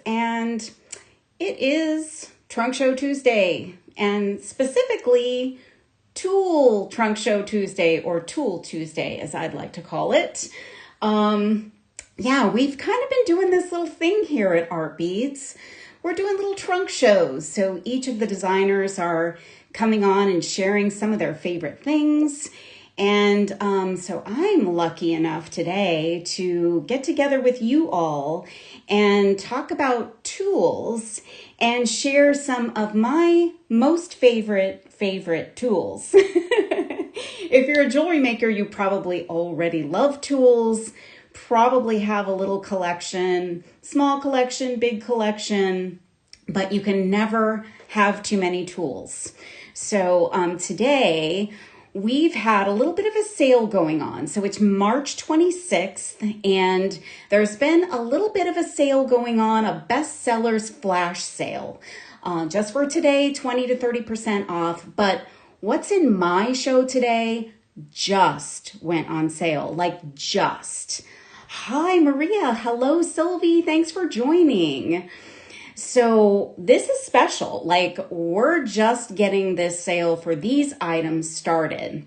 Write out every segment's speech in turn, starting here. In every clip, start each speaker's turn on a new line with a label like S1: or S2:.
S1: and it is Trunk Show Tuesday, and specifically Tool Trunk Show Tuesday, or Tool Tuesday as I'd like to call it. We've kind of been doing this little thing here at Art Beads. We're doing little trunk shows, so each of the designers are coming on and sharing some of their favorite things. And so I'm lucky enough today to get together with you all and talk about tools and share some of my most favorite tools. If you're a jewelry maker, you probably already love tools, probably have a little collection, small collection, big collection, but you can never have too many tools. So today, we've had a little bit of a sale going on. So it's March 26th, and there's been a little bit of a sale going on, a bestsellers flash sale. Just for today, 20 to 30% off. But what's in my show today just went on sale, like just. Hi, Maria. Hello, Sylvie. Thanks for joining. So this is special. Like, we're just getting this sale for these items started.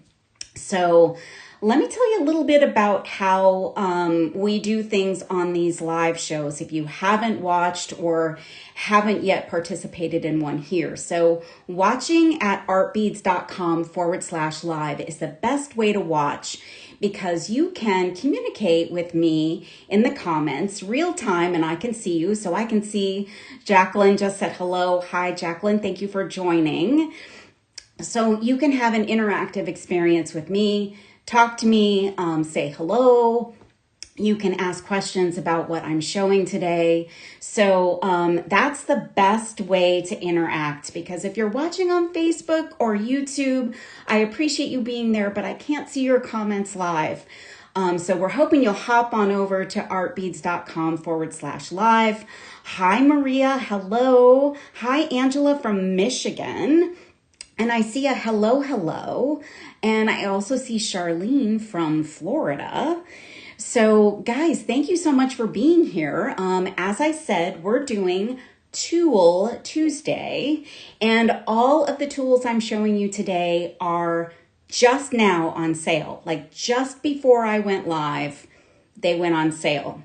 S1: So let me tell you a little bit about how we do things on these live shows if you haven't watched or haven't yet participated in one here. So watching at artbeads.com/live is the best way to watch, because you can communicate with me in the comments real time and I can see you. So I can see Jacqueline just said hello. Hi, Jacqueline. Thank you for joining. So you can have an interactive experience with me, talk to me, say hello. You can ask questions about what I'm showing today. So that's the best way to interact, because if you're watching on Facebook or YouTube, I appreciate you being there, but I can't see your comments live. So we're hoping you'll hop on over to artbeads.com/live. Hi, Maria. Hello. Hi, Angela from Michigan. And I see a hello. And I also see Charlene from Florida. So guys, thank you so much for being here. As I said, we're doing Tool Tuesday, and all of the tools I'm showing you today are just now on sale. Like just before I went live, they went on sale.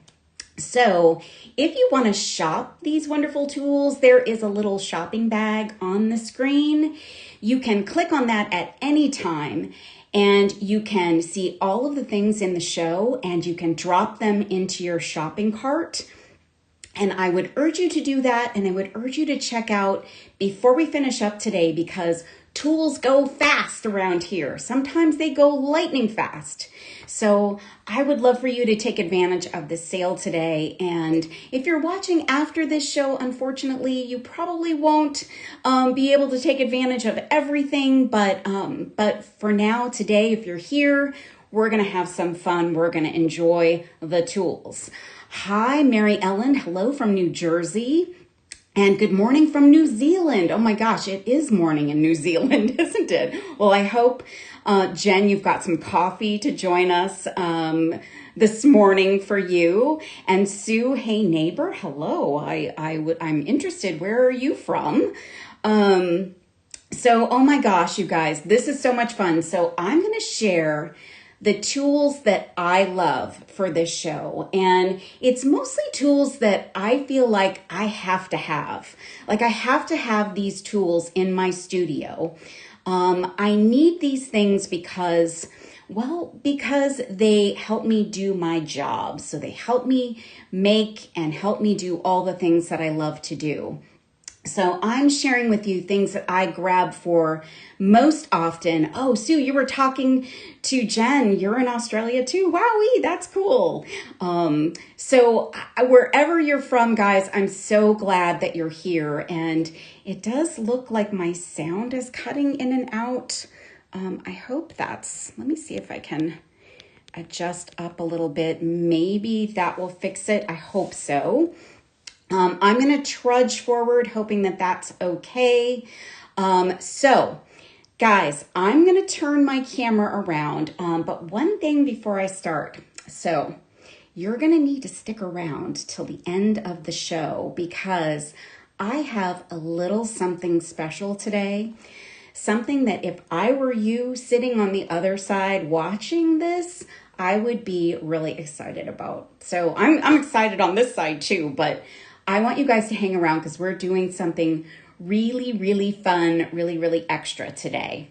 S1: So if you want to shop these wonderful tools, there is a little shopping bag on the screen. You can click on that at any time, and you can see all of the things in the show, and you can drop them into your shopping cart. And I would urge you to do that, and I would urge you to check out before we finish up today, because tools go fast around here. Sometimes they go lightning fast. So I would love for you to take advantage of this sale today. And if you're watching after this show, unfortunately, you probably won't be able to take advantage of everything. But for now, today, if you're here, we're going to have some fun. We're going to enjoy the tools. Hi, Mary Ellen. Hello from New Jersey. And good morning from New Zealand. Oh my gosh, it is morning in New Zealand, isn't it? Well, I hope, Jen, you've got some coffee to join us this morning for you. And Sue, hey neighbor, hello. I'm interested. Where are you from? So, oh my gosh, you guys, this is so much fun. So I'm going to share the tools that I love for this show. And it's mostly tools that I feel like I have to have. Like I have to have these tools in my studio. I need these things because they help me do my job. So they help me make and help me do all the things that I love to do. So I'm sharing with you things that I grab for most often. Oh, Sue, you were talking to Jen. You're in Australia too. Wowee, that's cool. So wherever you're from, guys, I'm so glad that you're here. And it does look like my sound is cutting in and out. I hope let me see if I can adjust up a little bit. Maybe that will fix it. I hope so. I'm going to trudge forward, hoping that that's okay. So, guys, I'm going to turn my camera around, but one thing before I start. So, you're going to need to stick around till the end of the show because I have a little something special today. Something that if I were you sitting on the other side watching this, I would be really excited about. So I'm excited on this side too, but I want you guys to hang around because we're doing something really, really fun, really, really extra today.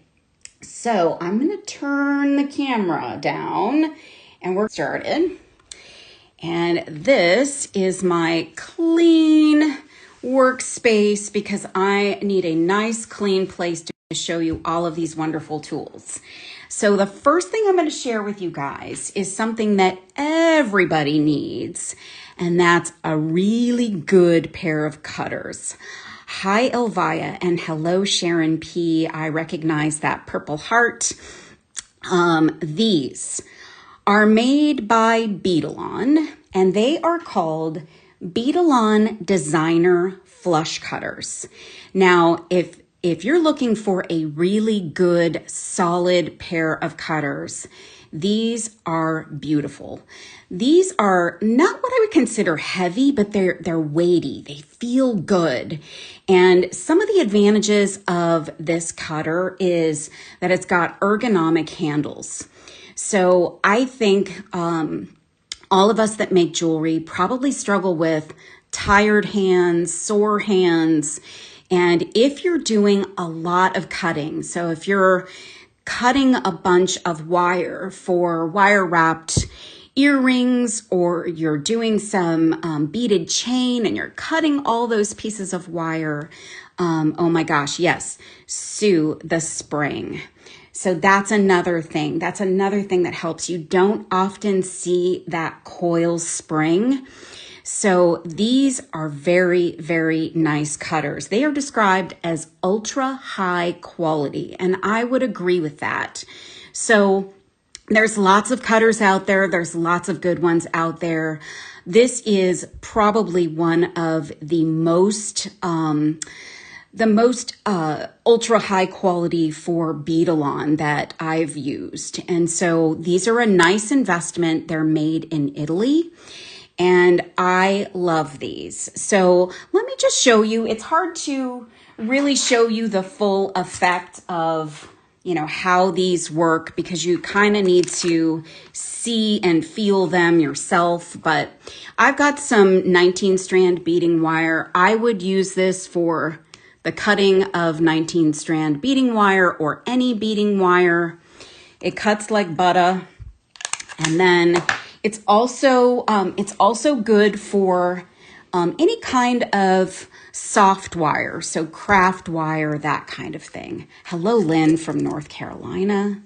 S1: So I'm going to turn the camera down and we're started. And this is my clean workspace because I need a nice, clean place to show you all of these wonderful tools. So the first thing I'm going to share with you guys is something that everybody needs, and that's a really good pair of cutters. Hi, Elvia, and hello, Sharon P. I recognize that purple heart. These are made by Beadalon, and they are called Beadalon Designer Flush Cutters. Now, if you're looking for a really good, solid pair of cutters, these are beautiful. These are not what I would consider heavy, but they're weighty. They feel good. And some of the advantages of this cutter is that it's got ergonomic handles. So I think all of us that make jewelry probably struggle with tired hands, sore hands. And if you're doing a lot of cutting, so if you're cutting a bunch of wire for wire wrapped earrings, or you're doing some beaded chain and you're cutting all those pieces of wire, oh my gosh, yes, Sue the spring. So that's another thing. That's another thing that helps. You don't often see that coil spring. So these are very, very nice cutters. They are described as ultra high quality, and I would agree with that. So there's lots of cutters out there. There's lots of good ones out there. This is probably one of the most ultra high quality for Beadalon that I've used. And so these are a nice investment. They're made in Italy. And I love these. So let me just show you. It's hard to really show you the full effect of, how these work because you kind of need to see and feel them yourself. But I've got some 19 strand beading wire. I would use this for the cutting of 19 strand beading wire or any beading wire. It cuts like butter. And then it's also good for any kind of soft wire, so craft wire, that kind of thing. Hello, Lynn from North Carolina.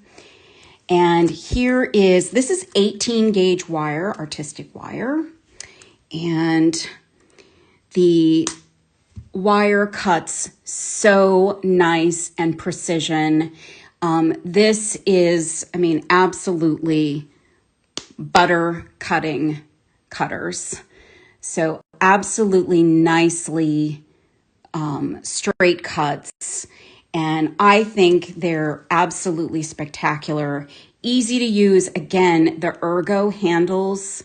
S1: And this is 18 gauge wire, artistic wire. And the wire cuts so nice and precision. This is, absolutely butter cutting cutters. So absolutely nicely straight cuts. And I think they're absolutely spectacular. Easy to use. Again, the ergo handles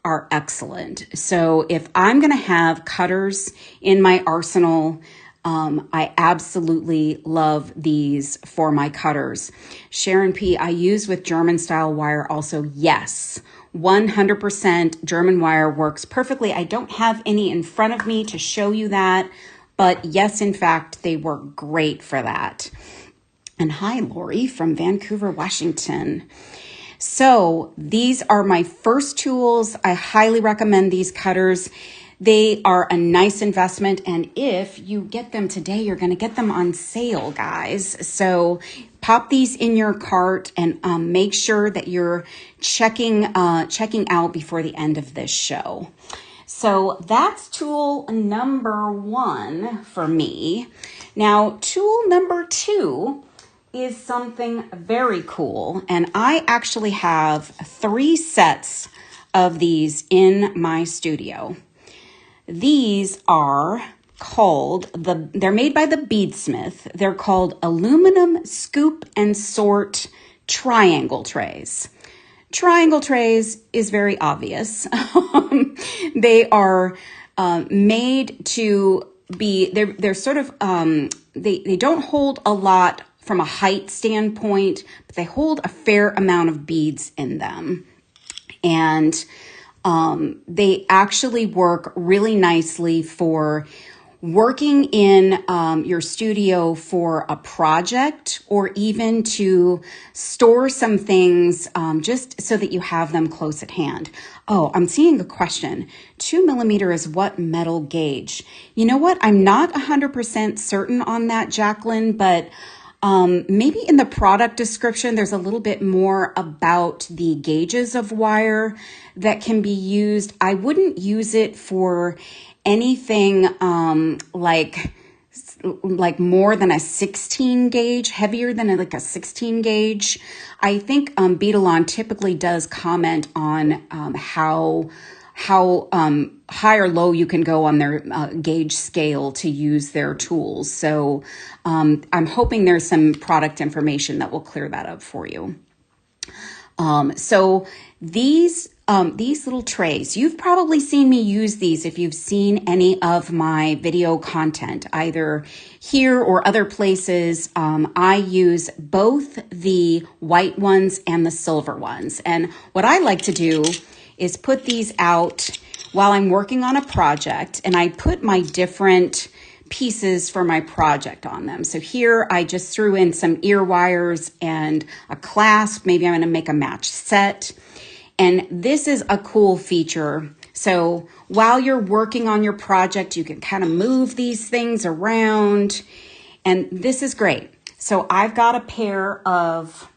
S1: are excellent. So if I'm going to have cutters in my arsenal, I absolutely love these for my cutters. Sharon P, I use with German style wire also. Yes, 100% German wire works perfectly. I don't have any in front of me to show you that, but yes, in fact, they work great for that. And hi, Lori from Vancouver, Washington. So these are my first tools. I highly recommend these cutters. They are a nice investment, and if you get them today, you're going to get them on sale, guys. So pop these in your cart and make sure that you're checking out before the end of this show. So that's tool number 1 for me. Now, tool number 2 is something very cool, and I actually have 3 sets of these in my studio. These are they're made by the Beadsmith. They're called aluminum scoop and sort triangle trays. Triangle trays is very obvious. They are made to be, they're sort of, they don't hold a lot from a height standpoint, but they hold a fair amount of beads in them. And they actually work really nicely for working in your studio for a project, or even to store some things just so that you have them close at hand. Oh, I'm seeing a question. 2mm is what metal gauge? You know what? I'm not 100% certain on that, Jacqueline, but maybe in the product description, there's a little bit more about the gauges of wire that can be used. I wouldn't use it for anything like more than a 16 gauge, heavier than like a 16 gauge. I think Beadalon typically does comment on how high or low you can go on their gauge scale to use their tools. So I'm hoping there's some product information that will clear that up for you. So these little trays, you've probably seen me use these if you've seen any of my video content, either here or other places. I use both the white ones and the silver ones. And what I like to do is put these out while I'm working on a project, and I put my different pieces for my project on them. So here I just threw in some ear wires and a clasp. Maybe I'm going to make a match set. And this is a cool feature. So while you're working on your project, you can kind of move these things around, and this is great. So I've got a pair of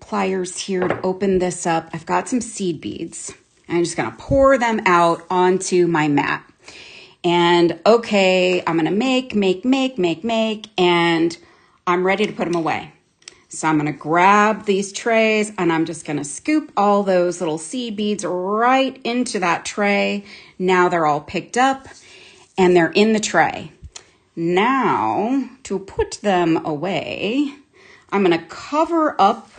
S1: pliers here to open this up. I've got some seed beads. I'm just going to pour them out onto my mat. And okay, I'm going to make, and I'm ready to put them away. So I'm going to grab these trays, and I'm just going to scoop all those little seed beads right into that tray. Now they're all picked up and they're in the tray. Now to put them away, I'm going to cover up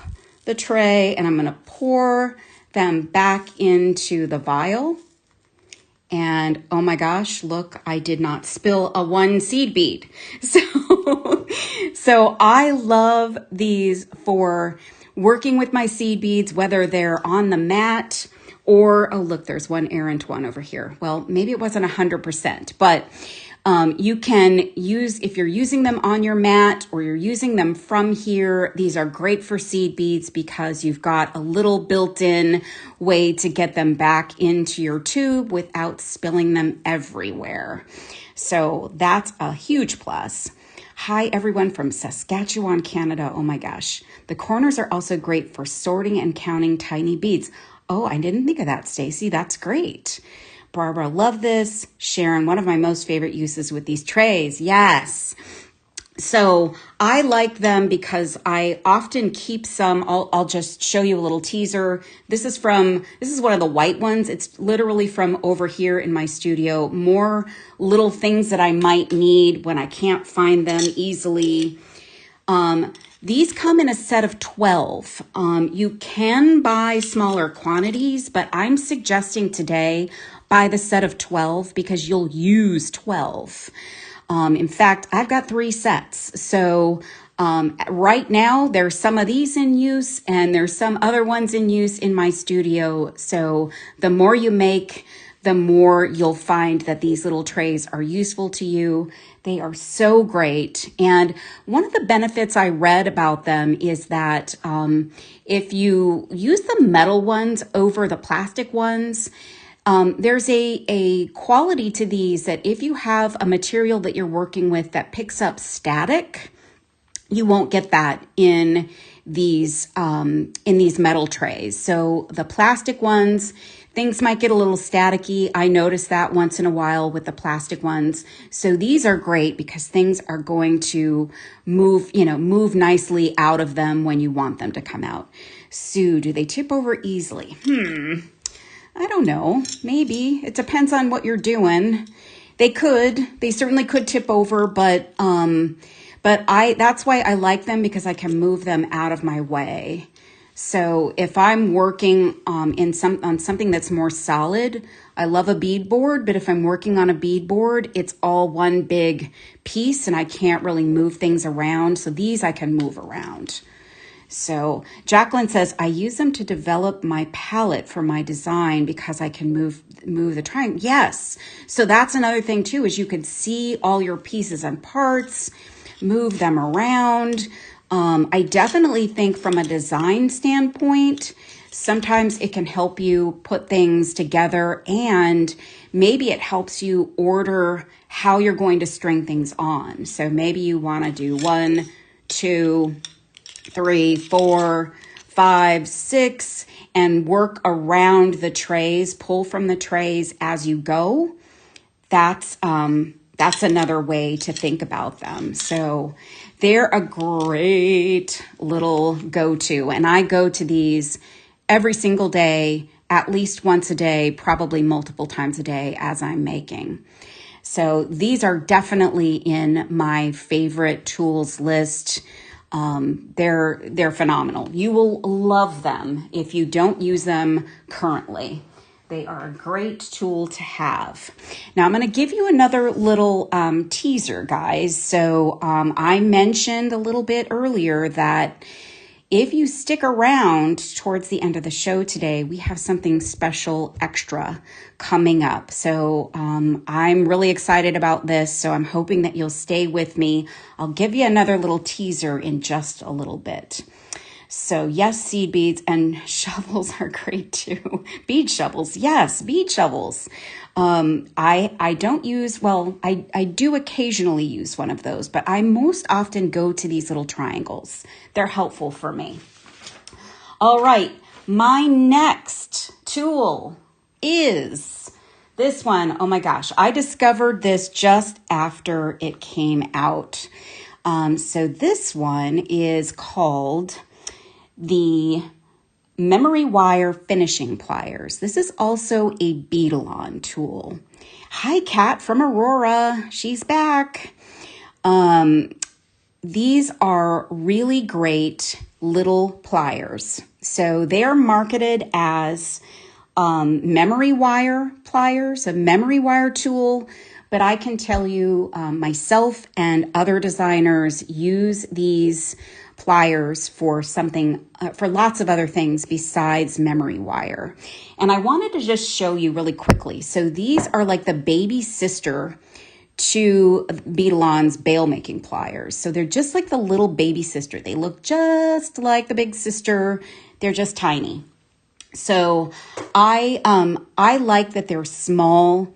S1: the tray and I'm going to pour them back into the vial. And oh my gosh, look, I did not spill a one seed bead. So I love these for working with my seed beads, whether they're on the mat or, oh look, there's one errant one over here. Well, maybe it wasn't 100%, but you can use, if you're using them on your mat or you're using them from here, these are great for seed beads because you've got a little built-in way to get them back into your tube without spilling them everywhere. So that's a huge plus. Hi, everyone from Saskatchewan, Canada. Oh my gosh. The corners are also great for sorting and counting tiny beads. Oh, I didn't think of that, Stacy. That's great. Barbara, love this. Sharon, one of my most favorite uses with these trays. Yes. So I like them because I often keep some. I'll just show you a little teaser. This is one of the white ones. It's literally from over here in my studio. More little things that I might need when I can't find them easily. These come in a set of 12. You can buy smaller quantities, but I'm suggesting today buy the set of 12 because you'll use 12. In fact, I've got 3 sets. So right now there's some of these in use and there's some other ones in use in my studio. So the more you make, the more you'll find that these little trays are useful to you. They are so great. And one of the benefits I read about them is that if you use the metal ones over the plastic ones, there's a quality to these that if you have a material that you're working with that picks up static, you won't get that in these metal trays. So the plastic ones, things might get a little staticky. I notice that once in a while with the plastic ones. So these are great because things are going to move nicely out of them when you want them to come out. Sue, do they tip over easily? I don't know. Maybe. It depends on what you're doing. They certainly could tip over, but But that's why I like them, because I can move them out of my way. So if I'm working on something that's more solid, I love a bead board, but if I'm working on a bead board, it's all one big piece and I can't really move things around. So these I can move around. So Jacqueline says, I use them to develop my palette for my design because I can move the triangle. Yes. So that's another thing too, is you can see all your pieces and parts, move them around. I definitely think from a design standpoint, sometimes it can help you put things together, and maybe it helps you order how you're going to string things on. So maybe you want to do 1, 2, 3, 4, 5, 6, and work around the trays, pull from the trays as you go. That's another way to think about them. So they're a great little go-to. And I go to these every single day, at least once a day, probably multiple times a day as I'm making. So these are definitely in my favorite tools list. They're phenomenal. You will love them if you don't use them currently. They are a great tool to have. Now I'm going to give you another little teaser, guys. So I mentioned a little bit earlier that if you stick around towards the end of the show today, we have something special extra coming up. So I'm really excited about this. So I'm hoping that you'll stay with me. I'll give you another little teaser in just a little bit. So yes, seed beads and shovels are great too. Bead shovels. Yes, bead shovels. I don't use, well, I do occasionally use one of those, but I most often go to these little triangles. They're helpful for me. All right. My next tool is this one. Oh my gosh. I discovered this just after it came out. So this one is called the memory wire finishing pliers. This is also a bead-along tool. Hi, Kat from Aurora. She's back. These are really great little pliers. So they are marketed as memory wire pliers, a memory wire tool. But I can tell you myself and other designers use these pliers for something, for lots of other things besides memory wire. And I wanted to just show you really quickly. So these are like the baby sister to Beadalon's bail making pliers. So they're just like the little baby sister. They look just like the big sister. They're just tiny. So I like that they're small.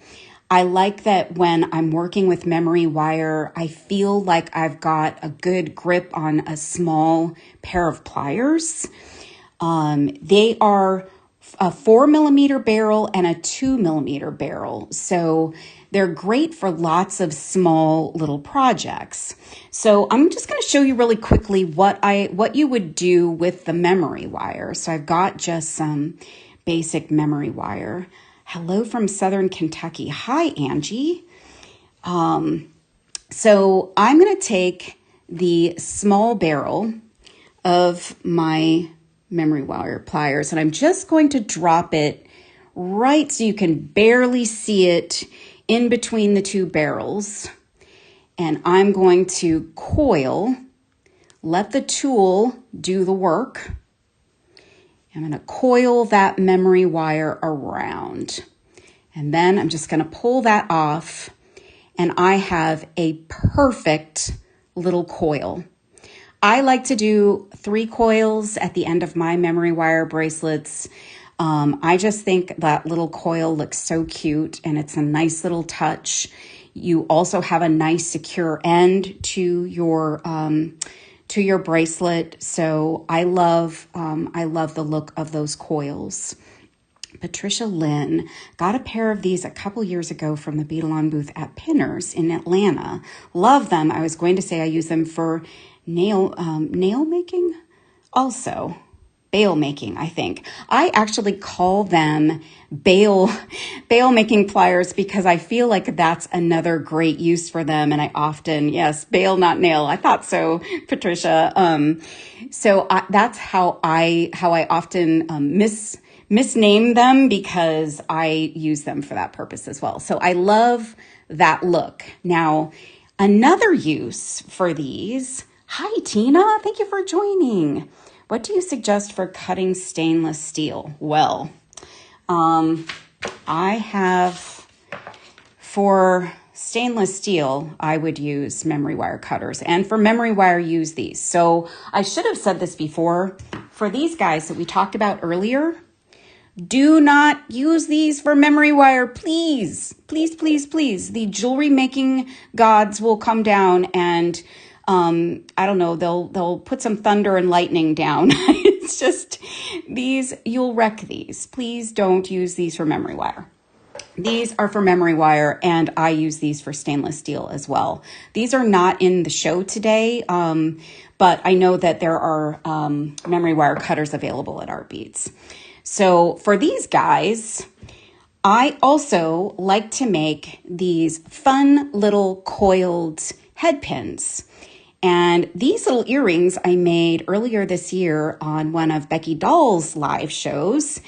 S1: I like that when I'm working with memory wire, I feel like I've got a good grip on a small pair of pliers. They are a 4mm barrel and a 2mm barrel. So they're great for lots of small little projects. So I'm just going to show you really quickly what you would do with the memory wire. So I've got just some basic memory wire. Hello from Southern Kentucky. Hi, Angie. So I'm going to take the small barrel of my memory wire pliers, and I'm just going to drop it right so you can barely see it in between the two barrels. And I'm going to coil, let the tool do the work. I'm going to coil that memory wire around, and then I'm just going to pull that off, and I have a perfect little coil. I like to do 3 coils at the end of my memory wire bracelets. I just think that little coil looks so cute, and it's a nice little touch. You also have a nice secure end to your bracelet. So I love the look of those coils. Patricia Lynn got a pair of these a couple years ago from the Beadalon booth at Pinners in Atlanta. Love them. I was going to say I use them for nail making also. bail making, I think. I actually call them bail making pliers because I feel like that's another great use for them. And I often, yes, bail, not nail. I thought so, Patricia. That's how I often misname them because I use them for that purpose as well. So I love that look. Now, another use for these. Hi, Tina. Thank you for joining. What do you suggest for cutting stainless steel? Well, I have, for stainless steel, I would use memory wire cutters, and for memory wire, use these. So I should have said this before. For these guys that we talked about earlier, do not use these for memory wire, please. Please, please, please. The jewelry making gods will come down and I don't know, they'll put some thunder and lightning down. It's just these, you'll wreck these. Please don't use these for memory wire. These are for memory wire, and I use these for stainless steel as well. These are not in the show today, but I know that there are memory wire cutters available at Art Beats. So for these guys, I also like to make these fun little coiled head pins. And these little earrings I made earlier this year on one of Becky Dahl's live shows.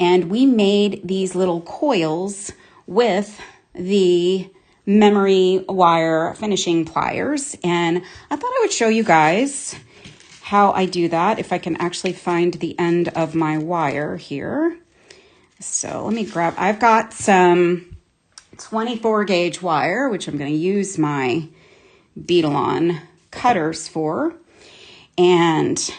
S1: And we made these little coils with the memory wire finishing pliers. And I thought I would show you guys how I do that, if I can actually find the end of my wire here. So let me grab, I've got some 24 gauge wire, which I'm going to use my beadle-on cutters for. And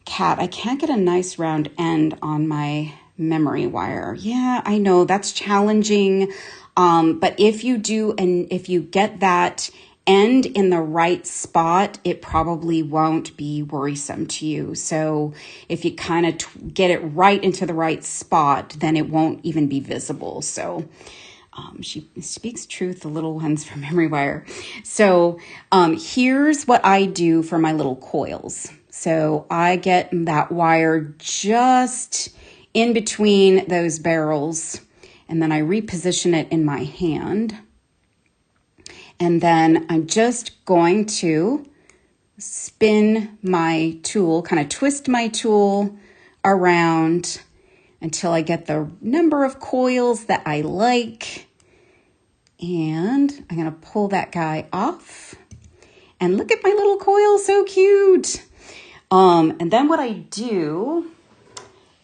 S1: Kat, I can't get a nice round end on my memory wire. Yeah, I know that's challenging. But if you do, and if you get that end in the right spot, it probably won't be worrisome to you. So if you kind of get it right into the right spot, then it won't even be visible. So she speaks truth, the little ones from memory wire. So here's what I do for my little coils. So I get that wire just in between those barrels, and then I reposition it in my hand. And then I'm just going to spin my tool, kind of twist my tool around until I get the number of coils that I like. And I'm going to pull that guy off. And look at my little coil, so cute. And then what I do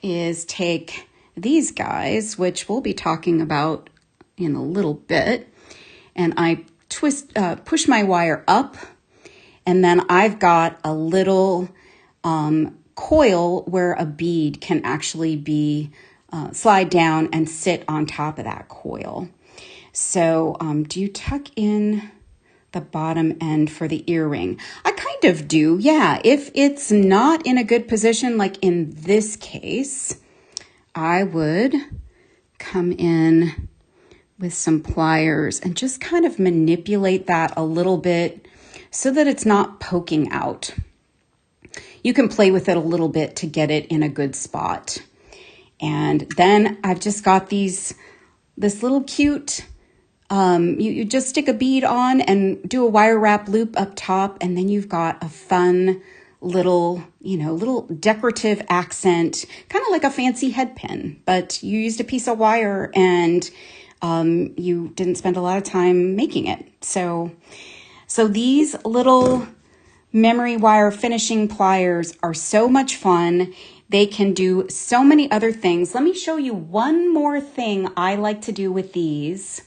S1: is take these guys, which we'll be talking about in a little bit, and I push my wire up, and then I've got a little coil where a bead can actually be slide down and sit on top of that coil. So do you tuck in the bottom end for the earring? I kind of do, yeah. If it's not in a good position, like in this case, I would come in with some pliers and just kind of manipulate that a little bit so that it's not poking out. You can play with it a little bit to get it in a good spot. And then I've just got this little cute, you just stick a bead on and do a wire wrap loop up top, and then you've got a fun little, little decorative accent, kind of like a fancy head pin, but you used a piece of wire and you didn't spend a lot of time making it. So these little memory wire finishing pliers are so much fun. They can do so many other things. Let me show you one more thing I like to do with these.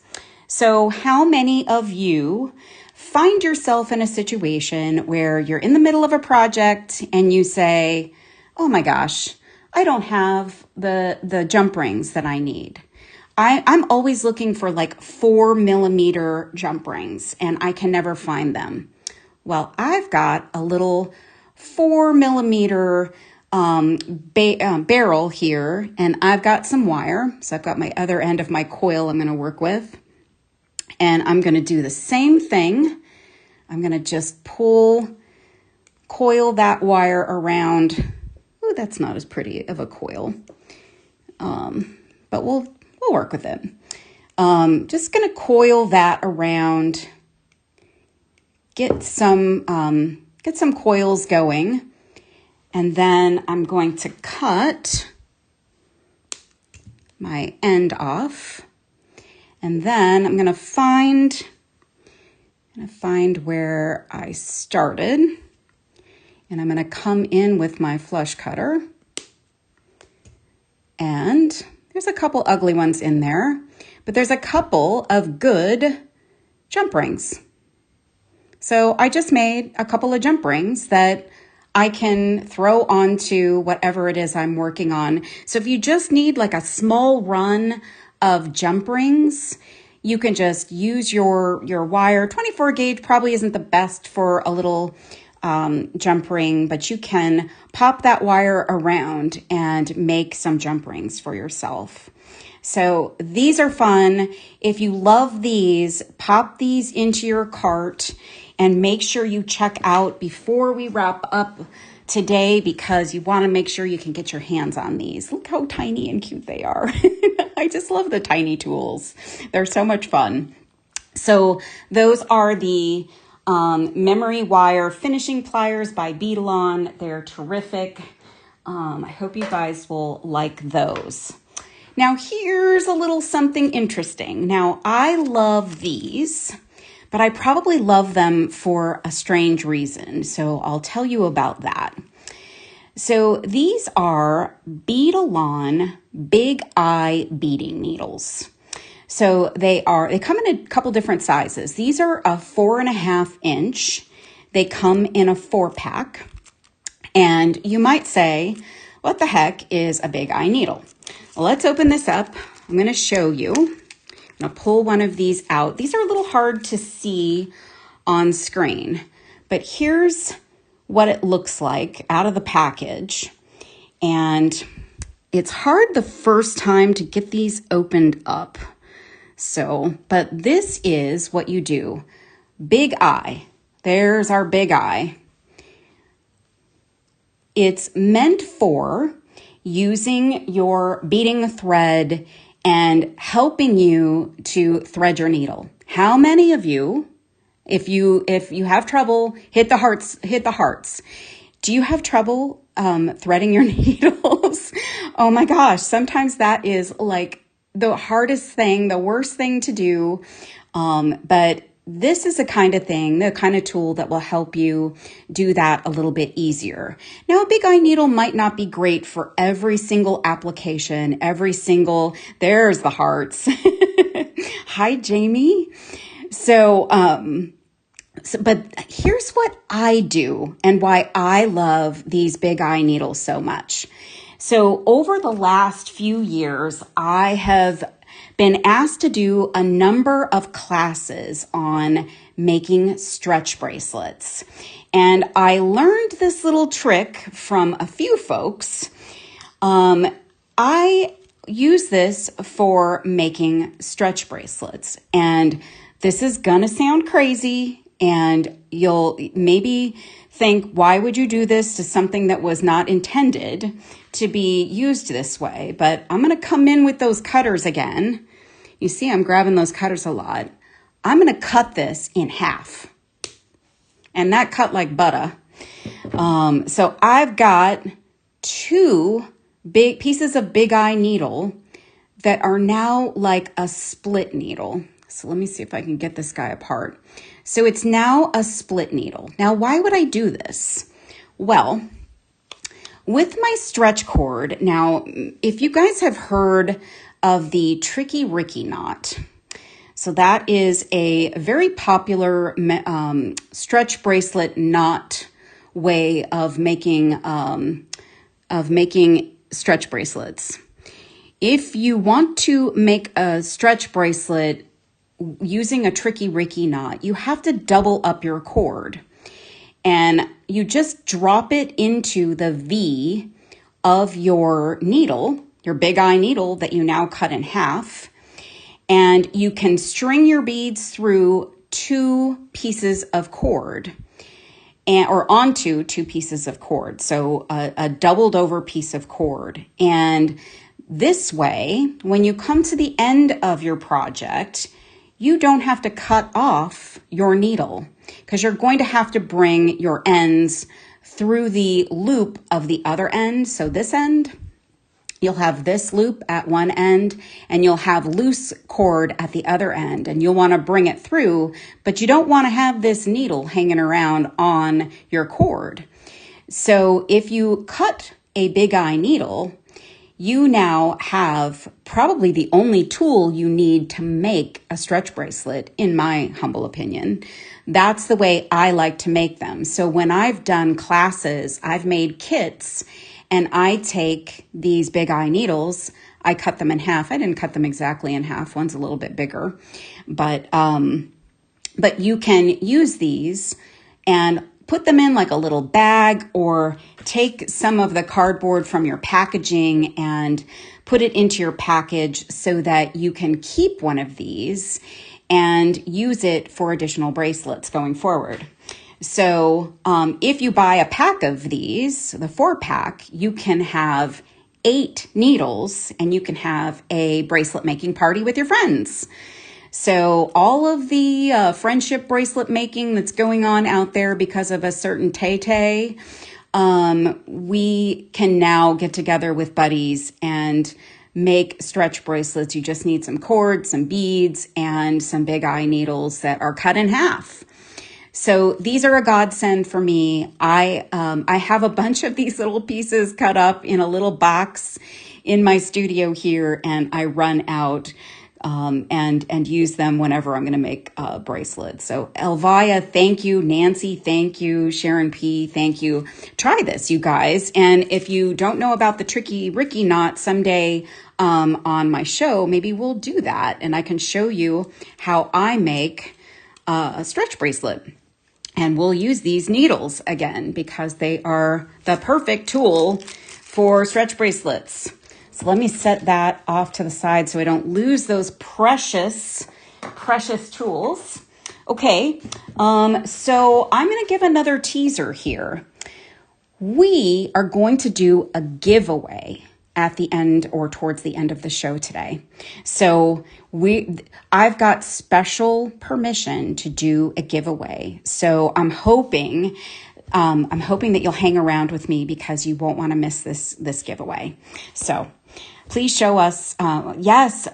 S1: So how many of you find yourself in a situation where you're in the middle of a project and you say, oh my gosh, I don't have the jump rings that I need. I'm always looking for like 4mm jump rings and I can never find them. Well, I've got a little 4mm barrel here, and I've got some wire. So I've got my other end of my coil I'm going to work with. And I'm going to do the same thing. I'm going to just coil that wire around that's not as pretty of a coil. But we'll work with it. Just gonna coil that around, get some coils going, and then I'm going to cut my end off, and then I'm gonna find where I started, and I'm gonna come in with my flush cutter, and there's a couple ugly ones in there, but there's a couple of good jump rings. So I just made a couple of jump rings that I can throw onto whatever it is I'm working on. So if you just need like a small run of jump rings, you can just use your wire. 24 gauge probably isn't the best for a little jump ring, but you can pop that wire around and make some jump rings for yourself. So these are fun. If you love these, pop these into your cart and make sure you check out before we wrap up today, because you want to make sure you can get your hands on these. Look how tiny and cute they are. I just love the tiny tools. They're so much fun. So those are the memory wire finishing pliers by Beadalon. They're terrific. I hope you guys will like those. Now here's a little something interesting. Now I love these, but I probably love them for a strange reason. So I'll tell you about that. So these are Beadalon Big Eye beading needles. So they come in a couple different sizes. These are a 4.5 inch. They come in a 4-pack. And you might say, what the heck is a big eye needle? Well, let's open this up. I'm going to show you. I'm going to pull one of these out. These are a little hard to see on screen, but here's what it looks like out of the package. And it's hard the first time to get these opened up. So, but this is what you do. Big eye. There's our big eye. It's meant for using your beading thread and helping you to thread your needle. How many of you, if you have trouble, hit the hearts. Do you have trouble threading your needles? Oh my gosh, sometimes that is like the hardest thing, the worst thing to do. But this is the kind of tool that will help you do that a little bit easier. Now, a big eye needle might not be great for every single application, there's the hearts. Hi, Jamie. So, but here's what I do and why I love these big eye needles so much. So over the last few years, I have been asked to do a number of classes on making stretch bracelets. And I learned this little trick from a few folks. I use this for making stretch bracelets. And this is gonna sound crazy, and you'll maybe think, why would you do this to something that was not intended to be used this way? But I'm gonna come in with those cutters again. You see, I'm grabbing those cutters a lot. I'm gonna cut this in half. And that cut like butter. So I've got 2 big pieces of big eye needle that are now like a split needle. So let me see if I can get this guy apart. So it's now a split needle. Now, why would I do this? Well, with my stretch cord, now, if you guys have heard of the Tricky Ricky knot, so that is a very popular stretch bracelet knot way of making stretch bracelets. If you want to make a stretch bracelet using a Tricky Ricky knot, you have to double up your cord. And you just drop it into the V of your needle, your big eye needle that you now cut in half. And you can string your beads through 2 pieces of cord. or onto 2 pieces of cord. So a doubled over piece of cord. And this way, when you come to the end of your project, you don't have to cut off your needle because you're going to have to bring your ends through the loop of the other end. So this end, you'll have this loop at one end and you'll have loose cord at the other end, and you'll want to bring it through, but you don't want to have this needle hanging around on your cord. So if you cut a big eye needle, you now have probably the only tool you need to make a stretch bracelet, in my humble opinion. That's the way I like to make them. So when I've done classes, I've made kits, and I take these big eye needles, I cut them in half. I didn't cut them exactly in half. One's a little bit bigger, but you can use these and put them in like a little bag, or take some of the cardboard from your packaging and put it into your package so that you can keep one of these and use it for additional bracelets going forward. So if you buy a pack of these, the 4-pack, you can have 8 needles and you can have a bracelet making party with your friends. So all of the friendship bracelet making that's going on out there because of a certain Tay-Tay, we can now get together with buddies and make stretch bracelets. You just need some cord, some beads, and some big eye needles that are cut in half. So these are a godsend for me. I have a bunch of these little pieces cut up in a little box in my studio here, and I run out and use them whenever I'm going to make bracelets. So Elvia, thank you. Nancy, thank you. Sharon P, thank you. Try this, you guys. And if you don't know about the Tricky Ricky knot, someday on my show, maybe we'll do that, and I can show you how I make a stretch bracelet. And we'll use these needles again because they are the perfect tool for stretch bracelets. So let me set that off to the side so I don't lose those precious tools. Okay, so I'm going to give another teaser here. We are going to do a giveaway at the end or towards the end of the show today. So I've got special permission to do a giveaway. So I'm hoping that you'll hang around with me because you won't want to miss this giveaway. So please show us, yes,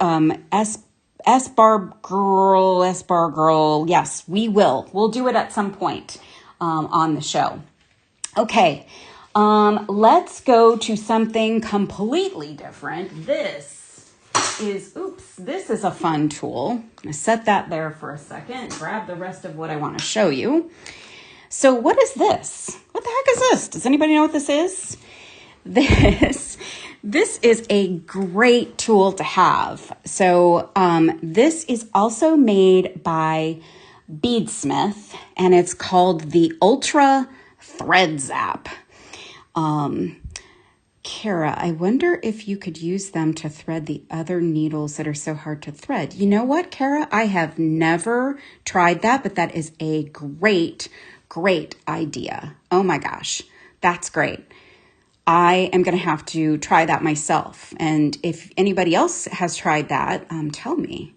S1: S bar girl. Yes, we will. We'll do it at some point on the show. Okay. Let's go to something completely different. This is a fun tool. I'm going to set that there for a second, grab the rest of what I want to show you. So what is this? What the heck is this? Does anybody know what this is? This is a great tool to have. So this is also made by Beadsmith, and it's called the Ultra Thread Zap. Kara, I wonder if you could use them to thread the other needles that are so hard to thread. You know what, Kara? I have never tried that, but that is a great idea. Oh my gosh, that's great. I am going to have to try that myself. And if anybody else has tried that, tell me.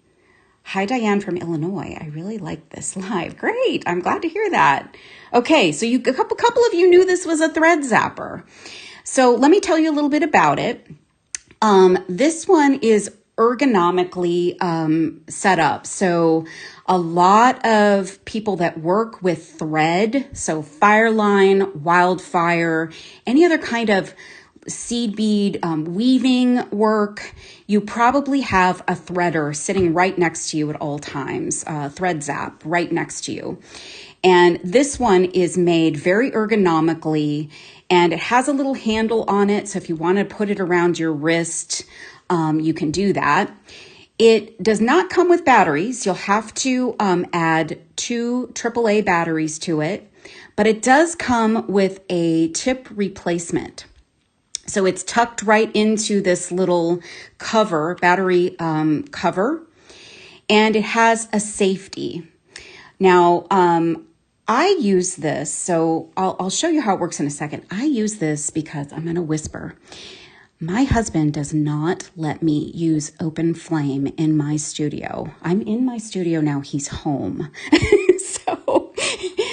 S1: Hi, Diane from Illinois. I really like this live. Great. I'm glad to hear that. Okay, so a couple of you knew this was a thread zapper. So let me tell you a little bit about it. This one is ergonomically set up. So a lot of people that work with thread, so Fireline, Wildfire, any other kind of seed bead weaving work, you probably have a threader sitting right next to you at all times, thread zap right next to you. And this one is made very ergonomically, and it has a little handle on it. So if you want to put it around your wrist, you can do that. It does not come with batteries. You'll have to add 2 AAA batteries to it, but it does come with a tip replacement. So it's tucked right into this little cover, battery cover, and it has a safety. Now, I use this, so I'll show you how it works in a second. I use this because I'm going to whisper. My husband does not let me use open flame in my studio. I'm in my studio now. He's home.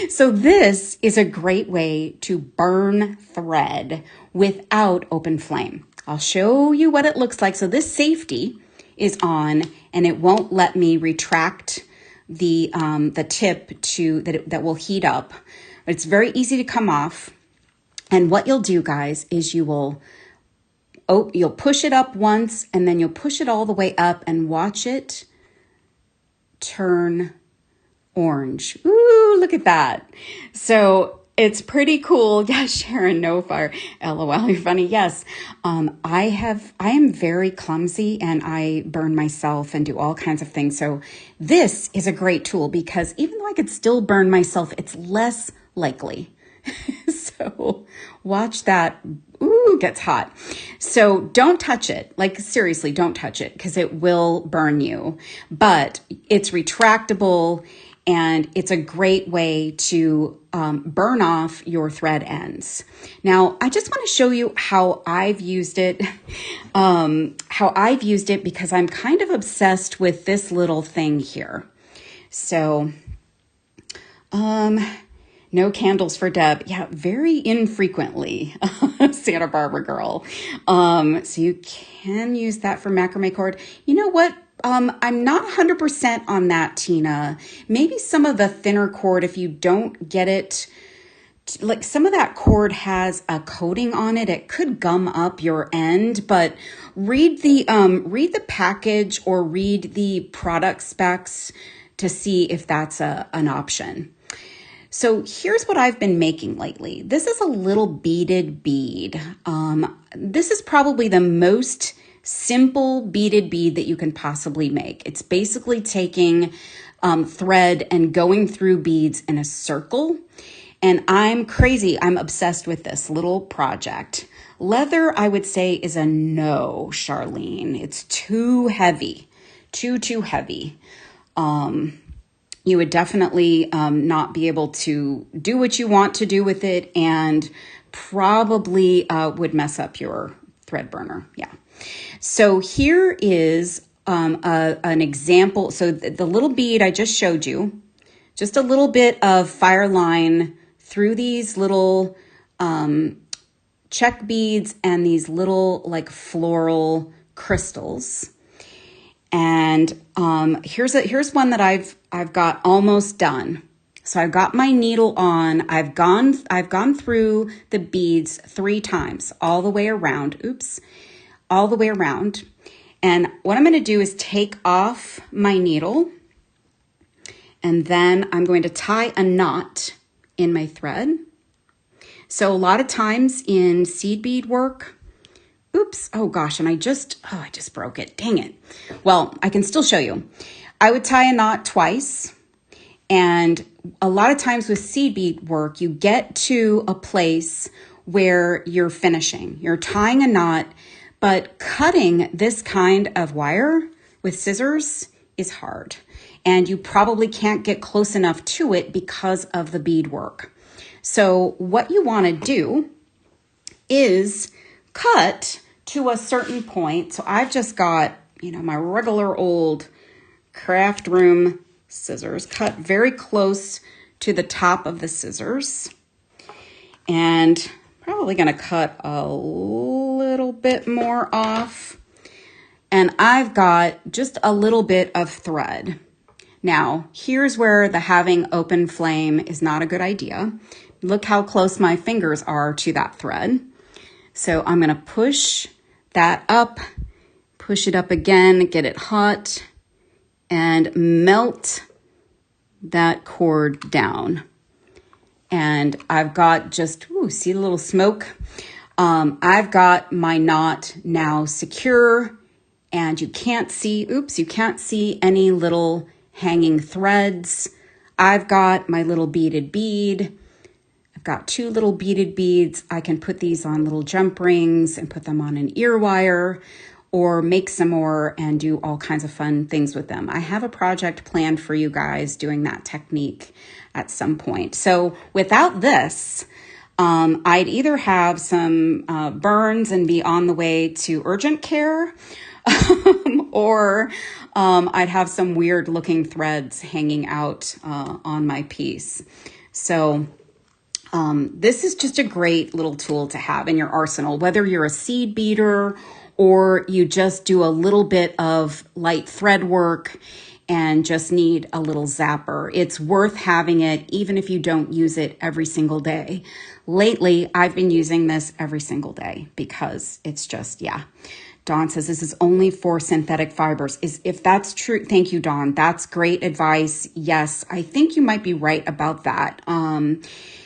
S1: So this is a great way to burn thread without open flame. I'll show you what it looks like. So this safety is on and it won't let me retract the tip that will heat up. But it's very easy to come off. And what you'll do, guys, is you'll push it up once and then you'll push it all the way up and watch it turn orange. Ooh, look at that. So it's pretty cool. Yeah, Sharon, no fire. LOL, you're funny. Yes. I am very clumsy and I burn myself and do all kinds of things. So this is a great tool because even though I could still burn myself, it's less likely. So watch that. Ooh, gets hot. So don't touch it. Like seriously, don't touch it because it will burn you. But it's retractable and it's a great way to burn off your thread ends. Now, I just want to show you how I've used it. Because I'm kind of obsessed with this little thing here. So, no candles for Deb. Yeah, very infrequently, Santa Barbara girl. So you can use that for macrame cord. You know what? I'm not 100% on that, Tina. Maybe some of the thinner cord, if you don't get it, like some of that cord has a coating on it. It could gum up your end, but read the package or read the product specs to see if that's an option. So here's what I've been making lately. This is a little beaded bead. This is probably the most simple beaded bead that you can possibly make. It's basically taking thread and going through beads in a circle. And I'm crazy. I'm obsessed with this little project. Leather, I would say, is a no, Charlene. It's too heavy, too heavy. You would definitely not be able to do what you want to do with it and probably would mess up your thread burner. Yeah. So here is an example. So the little bead I just showed you, just a little bit of fire line through these little check beads and these little like floral crystals. And here's one that I've got almost done. So I've got my needle on. I've gone through the beads 3 times all the way around. Oops. All the way around. And what I'm going to do is take off my needle and then I'm going to tie a knot in my thread. So a lot of times in seed bead work, oops, oh gosh, and I just broke it. Dang it. Well, I can still show you. I would tie a knot twice. And a lot of times with seed bead work, you get to a place where you're finishing. You're tying a knot, but cutting this kind of wire with scissors is hard. And you probably can't get close enough to it because of the bead work. So what you want to do is cut to a certain point. So I've just got, my regular old craft room scissors, cut very close to the top of the scissors. And probably going to cut a little bit more off. And I've got just a little bit of thread. Now, here's where the having open flame is not a good idea. Look how close my fingers are to that thread. So I'm going to push that up, push it up again, get it hot, and melt that cord down. And I've got just, see the little smoke? I've got my knot now secure, and you can't see any little hanging threads. I've got my little beaded bead. I've got 2 little beaded beads. I can put these on little jump rings and put them on an ear wire, or make some more and do all kinds of fun things with them. I have a project planned for you guys doing that technique at some point. So without this, I'd either have some burns and be on the way to urgent care, or I'd have some weird looking threads hanging out on my piece. So this is just a great little tool to have in your arsenal, whether you're a seed beater or you just do a little bit of light thread work and just need a little zapper. It's worth having it even if you don't use it every single day. Lately, I've been using this every single day because it's just, yeah. Dawn says this is only for synthetic fibers. If that's true, thank you, Dawn. That's great advice. Yes, I think you might be right about that.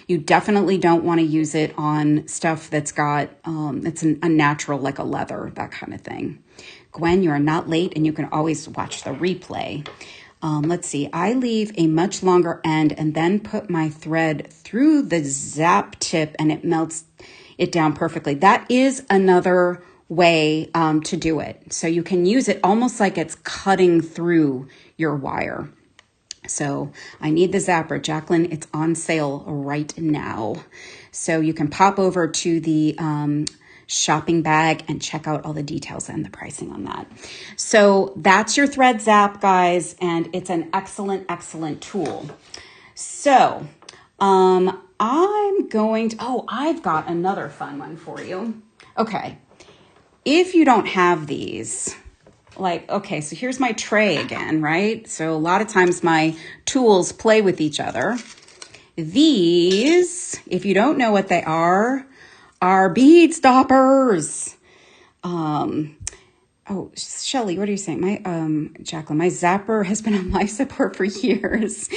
S1: You definitely don't want to use it on stuff that's got, it's a natural, like a leather, that kind of thing. Gwen, you're not late and you can always watch the replay. Let's see. I leave a much longer end and then put my thread through the zap tip and it melts it down perfectly. That is another way to do it. So you can use it almost like it's cutting through your wire. So I need the zapper. Jacqueline, it's on sale right now. So you can pop over to the shopping bag and check out all the details and the pricing on that. So that's your thread zap, guys, and it's an excellent, excellent tool. So I'm going to, I've got another fun one for you. Okay. If you don't have these, okay, so here's my tray again, right? So a lot of times my tools play with each other. These, if you don't know what they are bead stoppers. Shelly, what are you saying? Jacqueline, my zapper has been on life support for years.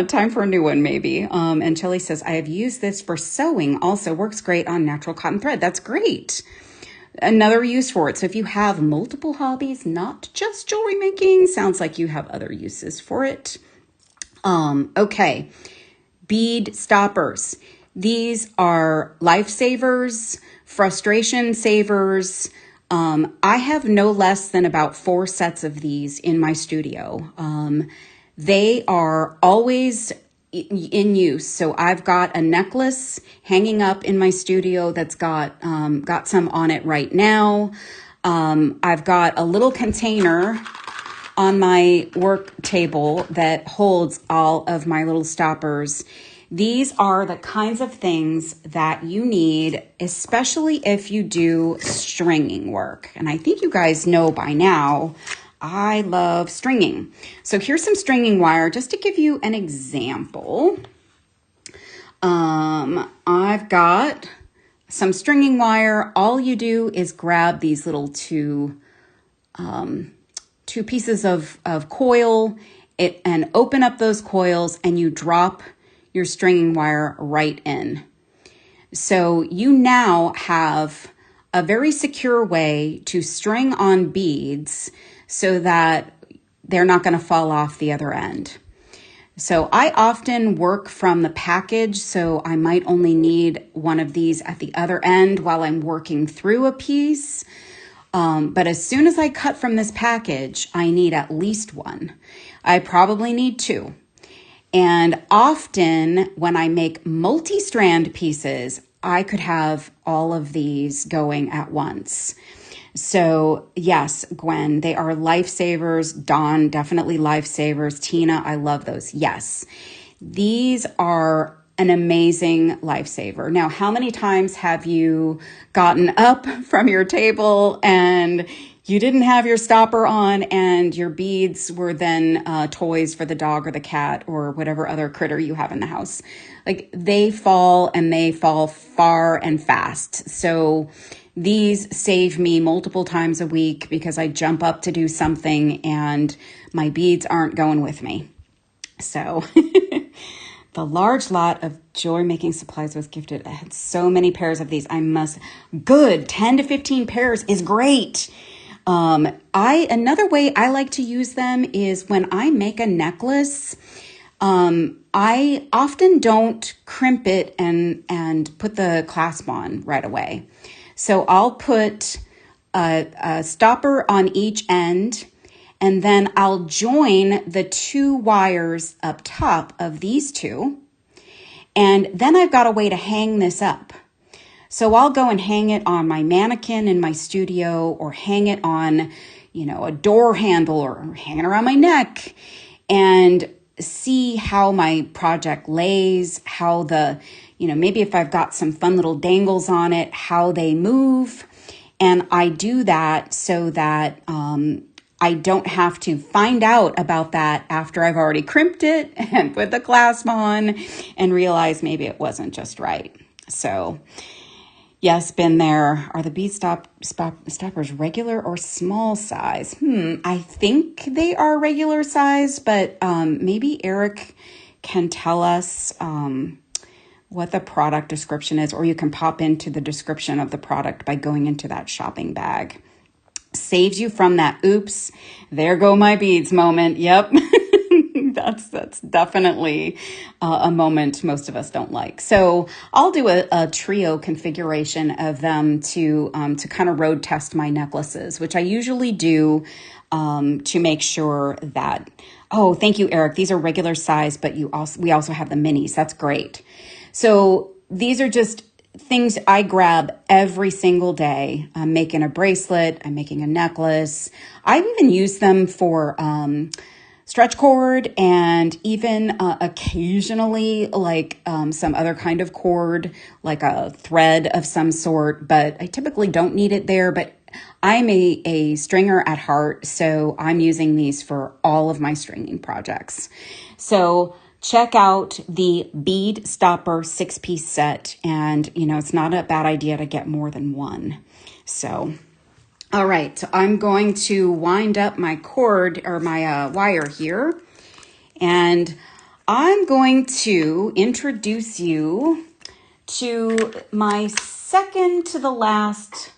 S1: Time for a new one, maybe. And Shelly says, I have used this for sewing. Also works great on natural cotton thread. That's great. Another use for it. So if you have multiple hobbies, not just jewelry making, sounds like you have other uses for it. Okay. Bead stoppers. These are lifesavers, frustration savers. I have no less than about 4 sets of these in my studio. They are always in use. So I've got a necklace hanging up in my studio that's got some on it right now. I've got a little container on my work table that holds all of my little stoppers. These are the kinds of things that you need, especially if you do stringing work. And I think you guys know by now, I love stringing. So here's some stringing wire just to give you an example. I've got some stringing wire. All you do is grab these little two pieces of coil and open up those coils and you drop your stringing wire right in. So you now have a very secure way to string on beads so that they're not going to fall off the other end. So I often work from the package, so I might only need one of these at the other end while I'm working through a piece. But as soon as I cut from this package, I need at least one. I probably need 2. And often when I make multi-strand pieces, I could have all of these going at once. So yes, Gwen, they are lifesavers. Dawn, definitely lifesavers. Tina, I love those. Yes, these are an amazing lifesaver. Now, how many times have you gotten up from your table and you didn't have your stopper on and your beads were then toys for the dog or the cat or whatever other critter you have in the house? Like they fall and they fall far and fast. So these save me multiple times a week because I jump up to do something and my beads aren't going with me. So the large lot of jewelry making supplies was gifted. I had so many pairs of these. Good. 10 to 15 pairs is great. Another way I like to use them is when I make a necklace, I often don't crimp it and put the clasp on right away. So I'll put a stopper on each end, and then I'll join the 2 wires up top of these 2. And then I've got a way to hang this up. So I'll go and hang it on my mannequin in my studio, or hang it on, a door handle, or hang it around my neck, and see how my project lays, how maybe if I've got some fun little dangles on it, how they move. And I do that so that I don't have to find out about that after I've already crimped it and put the clasp on and realize maybe it wasn't just right. So yes, been there. Are the bead stoppers regular or small size? I think they are regular size, but maybe Eric can tell us what the product description is, or you can pop into the description of the product by going into that shopping bag. Saves you from that, oops, there go my beads moment. Yep. That's definitely a moment most of us don't like. So I'll do a trio configuration of them to kind of road test my necklaces, which I usually do to make sure that, oh, thank you, Eric. These are regular size, but we also have the minis. That's great. So these are just things I grab every single day. I'm making a bracelet. I'm making a necklace. I even use them for stretch cord, and even occasionally like some other kind of cord, like a thread of some sort, but I typically don't need it there. But I'm a stringer at heart, so I'm using these for all of my stringing projects. So check out the bead stopper 6-piece set, and it's not a bad idea to get more than one. So all right, so I'm going to wind up my cord, or my wire here, and I'm going to introduce you to my second to the last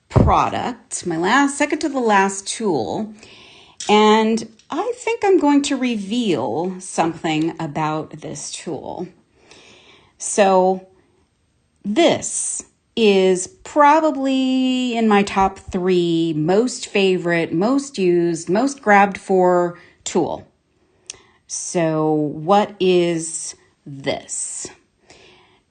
S1: product, second to the last tool, and I think I'm going to reveal something about this tool. So this is probably in my top 3 most favorite, most used, most grabbed for tool. So what is this?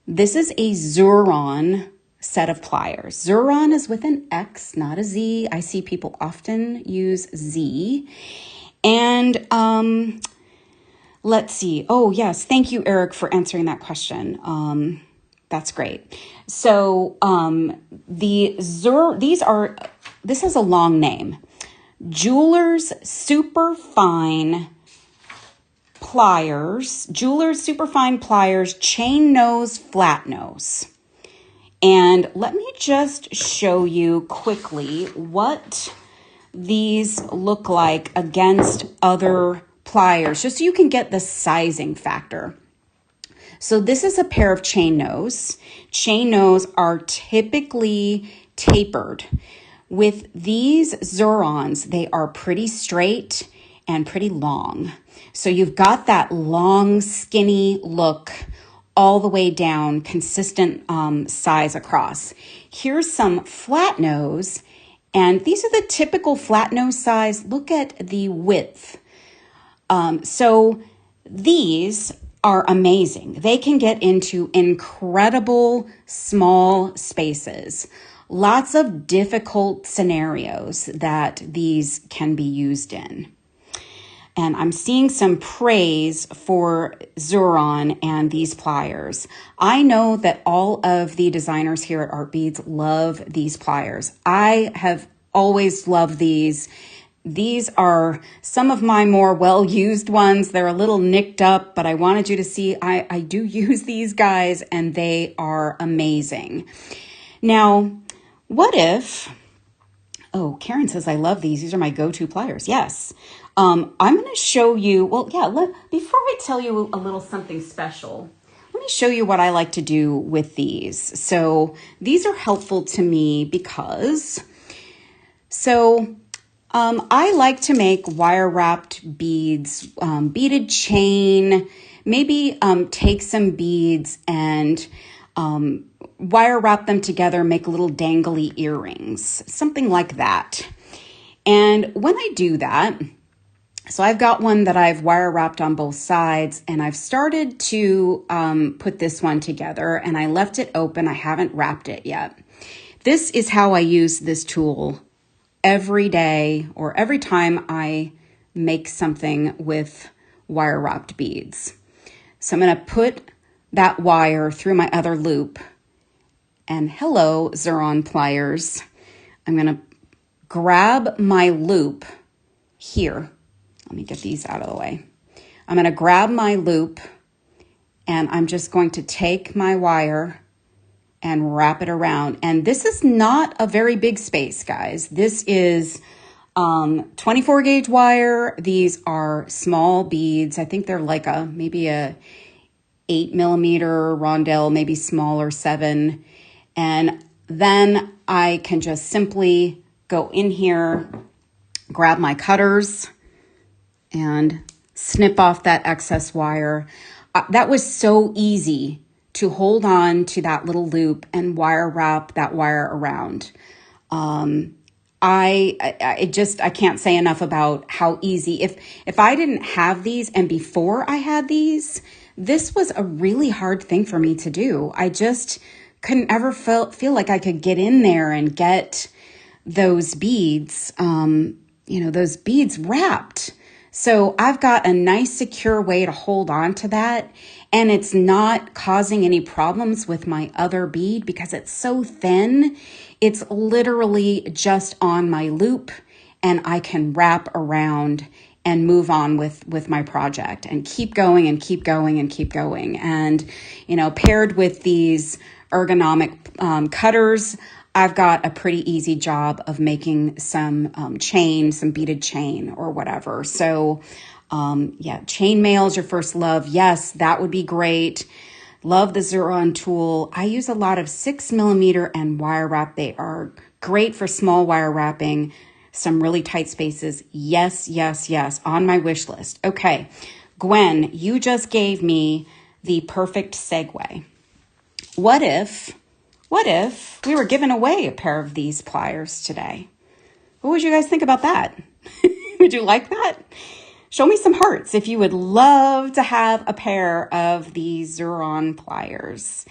S1: This is a Xuron set of pliers. Xuron is with an X, not a Z. I see people often use Z. And let's see. Oh, yes. Thank you, Eric, for answering that question. That's great. So this has a long name. Jeweler's Superfine Pliers, chain nose, flat nose. And let me just show you quickly what these look like against other pliers, just so you can get the sizing factor. So this is a pair of chain nose. Chain nose are typically tapered. With these Xurons, they are pretty straight and pretty long. So you've got that long, skinny look all the way down, consistent size across. Here's some flat nose, and these are the typical flat nose size. Look at the width. So these are amazing. They can get into incredible small spaces. Lots of difficult scenarios that these can be used in. And I'm seeing some praise for Xuron and these pliers. I know that all of the designers here at Art Beads love these pliers. I have always loved these. These are some of my more well-used ones. They're a little nicked up, but I wanted you to see I do use these guys, and they are amazing. Now, what if, oh, Karen says, I love these. These are my go-to pliers. Yes. I'm going to show you, before I tell you a little something special, let me show you what I like to do with these. So these are helpful to me because, I like to make wire wrapped beads, beaded chain, maybe take some beads and wire wrap them together, make little dangly earrings, something like that. And when I do that, so I've got one that I've wire wrapped on both sides, and I've started to put this one together, and I left it open. I haven't wrapped it yet. This is how I use this tool every day or every time I make something with wire wrapped beads. So I'm going to put that wire through my other loop, and hello, Xuron pliers. I'm going to grab my loop here. Let me get these out of the way. I'm going to grab my loop, and I'm just going to take my wire and wrap it around. And this is not a very big space, guys. This is 24 gauge wire. These are small beads. I think they're like maybe a 8mm rondelle, maybe smaller, 7. And then I can just simply go in here, grab my cutters, and snip off that excess wire. That was so easy to hold on to that little loop and wire wrap that wire around. I can't say enough about how easy. If I didn't have these, and before I had these, this was a really hard thing for me to do. I just couldn't ever feel like I could get in there and get those beads, those beads wrapped. So I've got a nice secure way to hold on to that, and it's not causing any problems with my other bead because it's so thin. It's literally just on my loop, and I can wrap around and move on with my project and keep going and keep going and keep going. And, paired with these ergonomic cutters, I've got a pretty easy job of making some chain, some beaded chain or whatever. So chain mail is your first love. Yes, that would be great. Love the Xuron tool. I use a lot of 6mm and wire wrap. They are great for small wire wrapping, some really tight spaces. Yes, yes, yes, on my wish list. Okay, Gwen, you just gave me the perfect segue. What if we were giving away a pair of these pliers today? What would you guys think about that? Would you like that? Show me some hearts if you would love to have a pair of these Xuron pliers.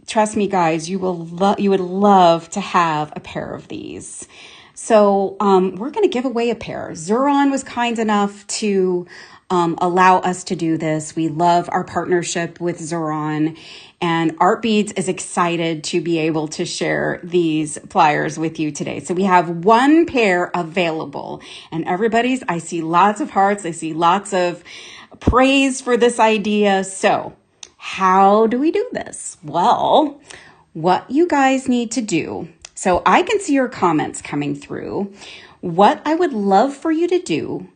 S1: Trust me, guys, you would love to have a pair of these. So we're going to give away a pair. Xuron was kind enough to allow us to do this. We love our partnership with Xuron, and Art Beads is excited to be able to share these pliers with you today. So we have one pair available, and I see lots of hearts. I see lots of praise for this idea. So how do we do this? Well, what you guys need to do, so I can see your comments coming through. What I would love for you to do,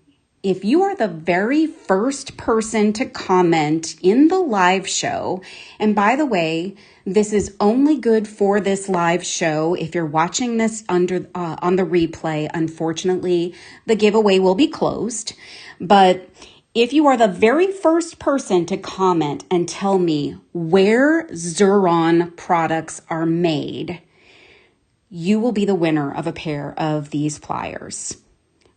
S1: if you are the very first person to comment in the live show, and by the way, this is only good for this live show. If you're watching this on the replay, unfortunately, the giveaway will be closed. But if you are the very first person to comment and tell me where Xuron products are made, you will be the winner of a pair of these pliers.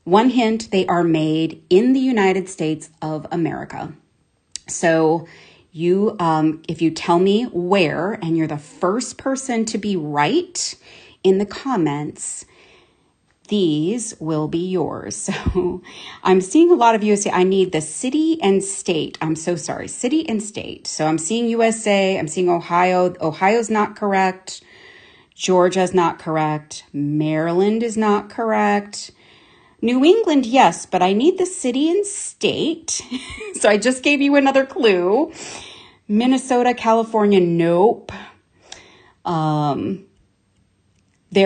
S1: One hint, they are made in the United States of America. So if you tell me where, and you're the first person to be right in the comments, these will be yours. So I'm seeing a lot of you say, I need the city and state. I'm so sorry, city and state. So I'm seeing USA, I'm seeing Ohio. Ohio's not correct. Georgia's not correct. Maryland is not correct. New England, yes, but I need the city and state. So I just gave you another clue. Minnesota, California, nope. They're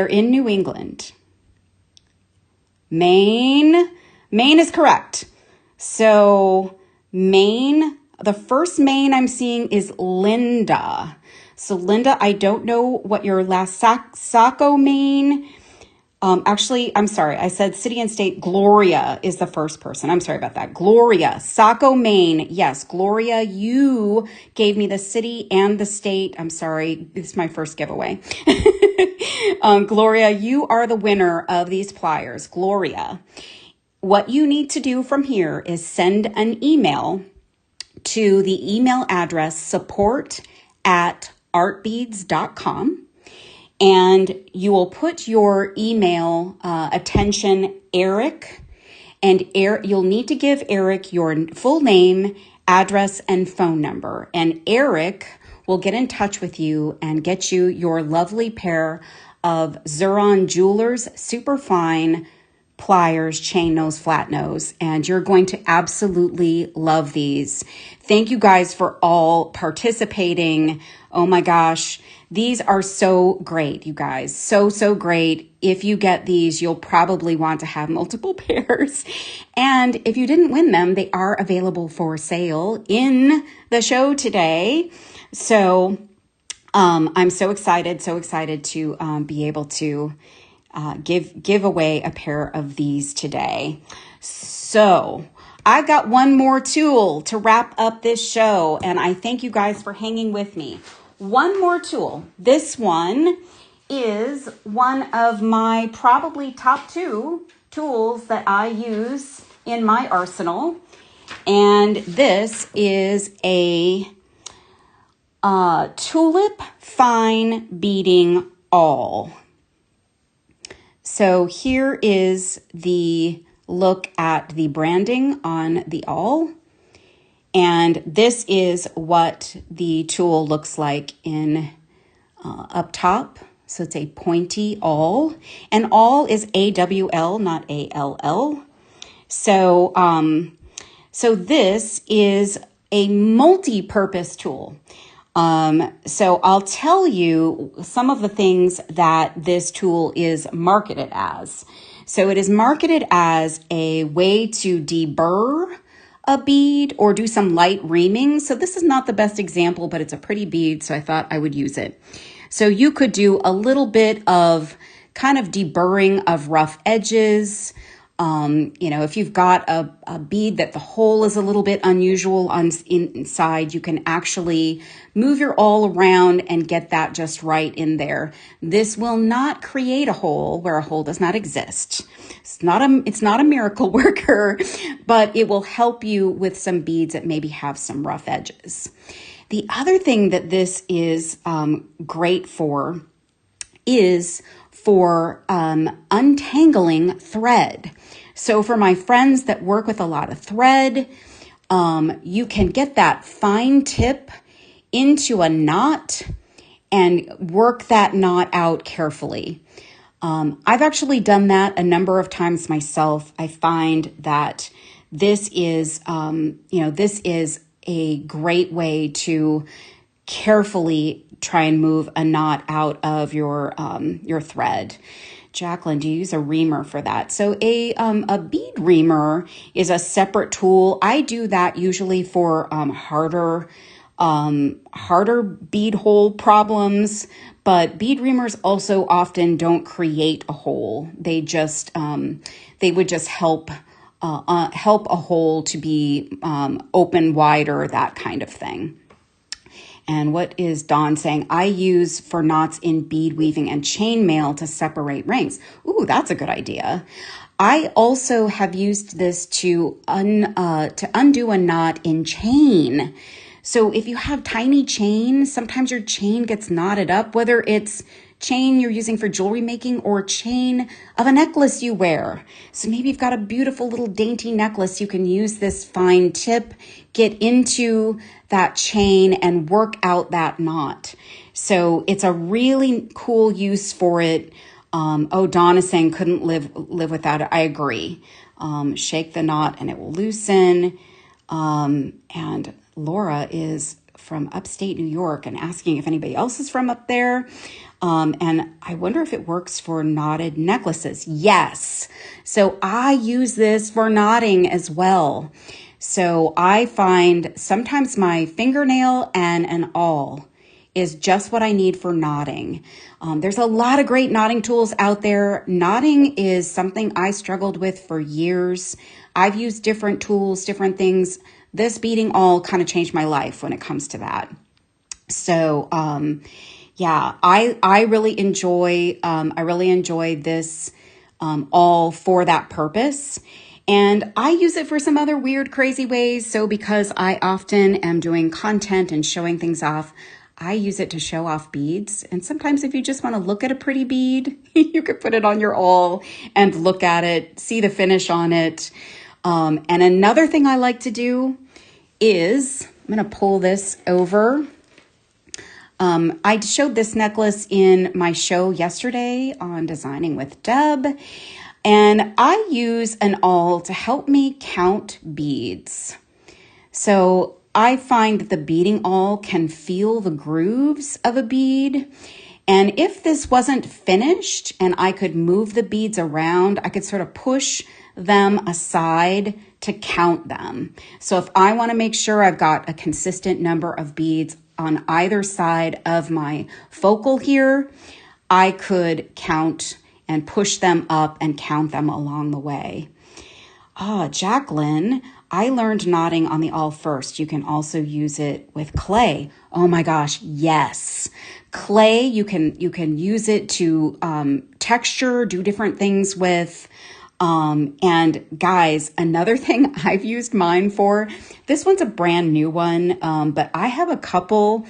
S1: in New England. Maine is correct. So Maine, the first Maine I'm seeing is Linda. So Linda, I don't know what your last Saco, Maine. Actually, I'm sorry. I said city and state. Gloria is the first person. I'm sorry about that. Gloria, Saco, Maine. Yes, Gloria, you gave me the city and the state. I'm sorry. This is my first giveaway. Gloria, you are the winner of these pliers. Gloria, what you need to do from here is send an email to the email address support@artbeads.com. And you will put your email attention Eric, and you'll need to give Eric your full name, address, and phone number. And Eric will get in touch with you and get you your lovely pair of Zuron Jewelers Superfine pliers, chain nose, flat nose, and you're going to absolutely love these. Thank you guys for all participating. Oh my gosh, these are so great, you guys. So great. If you get these, you'll probably want to have multiple pairs. And if you didn't win them, they are available for sale in the show today. So I'm so excited to be able to give away a pair of these today. So I've got one more tool to wrap up this show, and I thank you guys for hanging with me. One more tool. This one is one of my probably top 2 tools that I use in my arsenal, and this is a tulip fine beading awl. So here is the look at the branding on the awl. And this is what the tool looks like in up top. So it's a pointy awl. And awl is AWL, not ALL. So, so this is a multi-purpose tool. So I'll tell you some of the things that this tool is marketed as. So it is marketed as a way to deburr a bead or do some light reaming. So this is not the best example, but it's a pretty bead, so I thought I would use it. So you could do a little bit of kind of deburring of rough edges. You know, if you've got a bead that the hole is a little bit unusual inside, you can actually move your awl around and get that just right in there. This will not create a hole where a hole does not exist. It's not a miracle worker, but it will help you with some beads that maybe have some rough edges. The other thing that this is great for is for untangling thread. So for my friends that work with a lot of thread, you can get that fine tip into a knot and work that knot out carefully. I've actually done that a number of times myself. I find that this is, this is a great way to carefully try and move a knot out of your thread. Jacqueline, do you use a reamer for that? So a bead reamer is a separate tool. I do that usually for harder bead hole problems, but bead reamers also often don't create a hole. They just they would just help a hole to be open wider, that kind of thing. And what is Dawn saying? I use for knots in bead weaving and chainmail to separate rings. Ooh, that's a good idea. I also have used this to undo a knot in chain. So if you have tiny chain, sometimes your chain gets knotted up, whether it's chain you're using for jewelry making or chain of a necklace you wear. So maybe you've got a beautiful little dainty necklace. You can use this fine tip, get into that chain and work out that knot. So it's a really cool use for it. Dawn is saying couldn't live without it. I agree. Shake the knot and it will loosen. And Laura is from upstate New York and asking if anybody else is from up there. And I wonder if it works for knotted necklaces. Yes. So I use this for knotting as well. So I find sometimes my fingernail and an awl is just what I need for knotting. There's a lot of great knotting tools out there. Knotting is something I struggled with for years. I've used different tools, different things. This beading awl kind of changed my life when it comes to that. So, yeah, I really enjoy this awl for that purpose. And I use it for some other weird, crazy ways. So because I often am doing content and showing things off, I use it to show off beads. And sometimes if you just want to look at a pretty bead, you could put it on your awl and look at it, see the finish on it. And another thing I like to do is, I'm going to pull this over. I showed this necklace in my show yesterday on Designing with Deb. And I use an awl to help me count beads. So I find that the beading awl can feel the grooves of a bead. And if this wasn't finished and I could move the beads around, I could sort of push them aside to count them. So if I want to make sure I've got a consistent number of beads on either side of my focal here, I could count and push them up and count them along the way. Jacqueline, I learned knotting on the awl first. You can also use it with clay. Oh my gosh, yes. Clay, you can use it to texture, do different things with. And guys, another thing I've used mine for, this one's a brand new one, but I have a couple.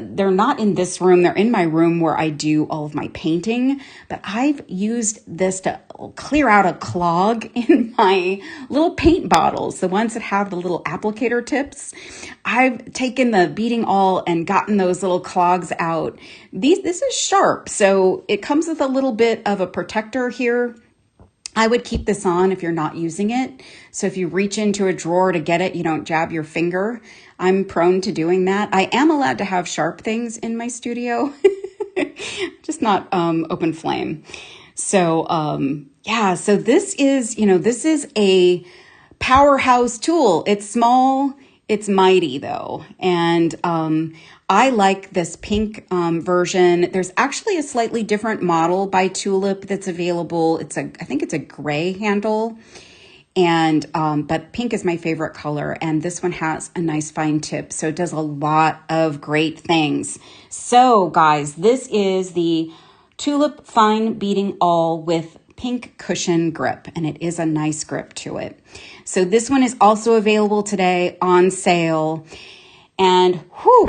S1: They're not in this room. They're in my room where I do all of my painting, but I've used this to clear out a clog in my little paint bottles, the ones that have the little applicator tips. I've taken the beading awl and gotten those little clogs out. This is sharp, so it comes with a little bit of a protector here. I would keep this on if you're not using it. So if you reach into a drawer to get it, you don't jab your finger. I'm prone to doing that. I am allowed to have sharp things in my studio, just not open flame. So yeah, so this is a powerhouse tool. It's small, it's mighty though. And I like this pink version. There's actually a slightly different model by Tulip that's available. I think it's a gray handle. And but pink is my favorite color, and this one has a nice fine tip, so it does a lot of great things. So guys, this is the Tulip Fine Beading Awl with pink cushion grip, and it is a nice grip to it. So this one is also available today on sale. And whew,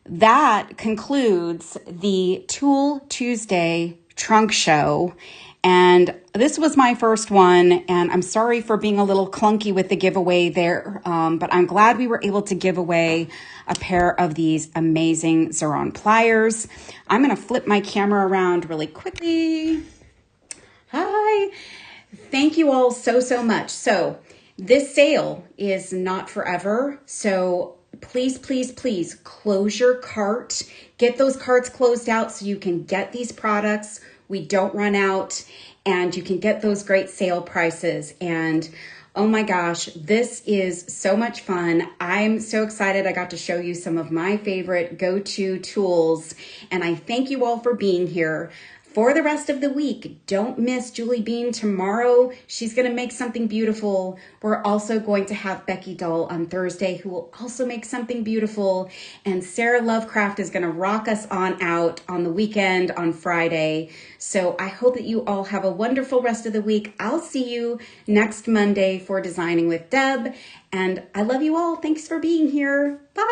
S1: that concludes the Tool Tuesday trunk show. And this was my first one, and I'm sorry for being a little clunky with the giveaway there, but I'm glad we were able to give away a pair of these amazing Xuron pliers. I'm going to flip my camera around really quickly. Hi. Thank you all so much. So this sale is not forever, so please close your cart. Get those carts closed out so you can get these products. We don't run out, and you can get those great sale prices. And oh my gosh, this is so much fun. I'm so excited I got to show you some of my favorite go-to tools, and I thank you all for being here. For the rest of the week, don't miss Julie Bean tomorrow. She's going to make something beautiful. We're also going to have Becky Dull on Thursday, who will also make something beautiful. And Sarah Lovecraft is going to rock us on out on the weekend on Friday. So I hope that you all have a wonderful rest of the week. I'll see you next Monday for Designing with Deb. And I love you all. Thanks for being here. Bye.